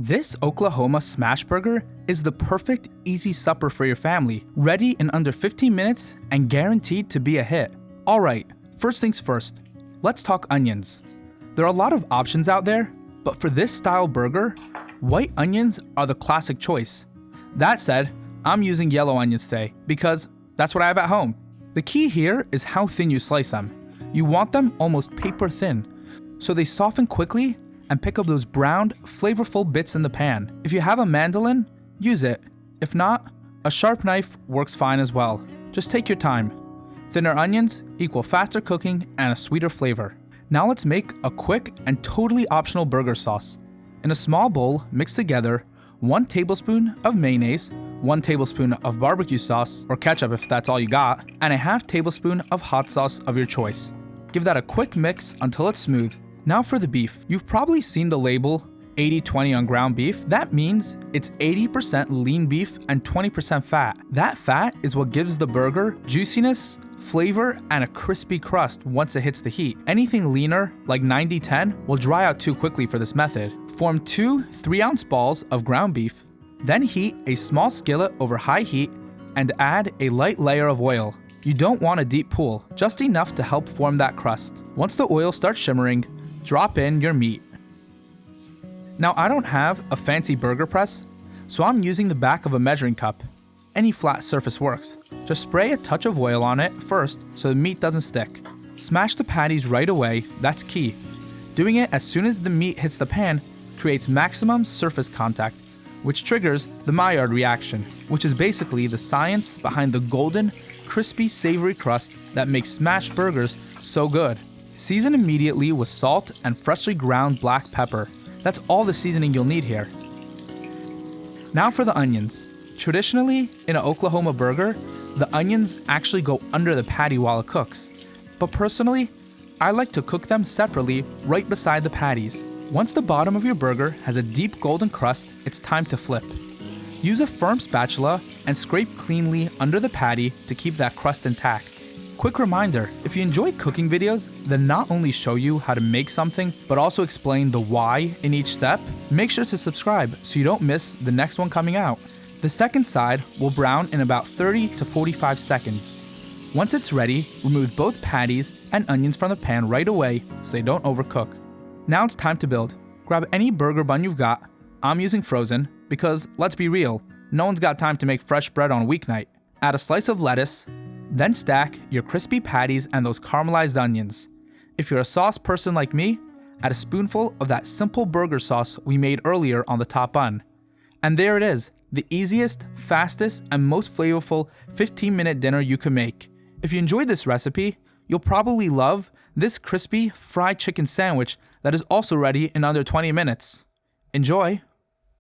This Oklahoma smash burger is the perfect easy supper for your family, ready in under 15 minutes and guaranteed to be a hit. Alright, first things first, let's talk onions. There are a lot of options out there, but for this style burger, white onions are the classic choice. That said, I'm using yellow onions today because that's what I have at home. The key here is how thin you slice them. You want them almost paper thin, so they soften quickly and pick up those browned, flavorful bits in the pan. If you have a mandolin, use it. If not, a sharp knife works fine as well. Just take your time. Thinner onions equal faster cooking and a sweeter flavor. Now let's make a quick and totally optional burger sauce. In a small bowl, mix together 1 tablespoon of mayonnaise, 1 tablespoon of barbecue sauce, or ketchup if that's all you got, and a half tablespoon of hot sauce of your choice. Give that a quick mix until it's smooth. Now for the beef. You've probably seen the label 80-20 on ground beef. That means it's 80% lean beef and 20% fat. That fat is what gives the burger juiciness, flavor, and a crispy crust once it hits the heat. Anything leaner, like 90-10, will dry out too quickly for this method. Form 2 3-ounce balls of ground beef, then heat a small skillet over high heat and add a light layer of oil. You don't want a deep pool, just enough to help form that crust. Once the oil starts shimmering, drop in your meat. Now I don't have a fancy burger press, so I'm using the back of a measuring cup. Any flat surface works. Just spray a touch of oil on it first so the meat doesn't stick. Smash the patties right away, that's key. Doing it as soon as the meat hits the pan creates maximum surface contact, which triggers the Maillard reaction, which is basically the science behind the golden, crispy, savory crust that makes smashed burgers so good. Season immediately with salt and freshly ground black pepper. That's all the seasoning you'll need here. Now for the onions. Traditionally, in an Oklahoma burger, the onions actually go under the patty while it cooks. But personally, I like to cook them separately right beside the patties. Once the bottom of your burger has a deep golden crust, it's time to flip. Use a firm spatula and scrape cleanly under the patty to keep that crust intact. Quick reminder, if you enjoy cooking videos that not only show you how to make something, but also explain the why in each step, make sure to subscribe so you don't miss the next one coming out. The second side will brown in about 30 to 45 seconds. Once it's ready, remove both patties and onions from the pan right away so they don't overcook. Now it's time to build. Grab any burger bun you've got. I'm using frozen because, let's be real, no one's got time to make fresh bread on a weeknight. Add a slice of lettuce, then stack your crispy patties and those caramelized onions. If you're a sauce person like me, add a spoonful of that simple burger sauce we made earlier on the top bun. And there it is, the easiest, fastest, and most flavorful 15-minute dinner you can make. If you enjoyed this recipe, you'll probably love this crispy fried chicken sandwich that is also ready in under 20 minutes. Enjoy!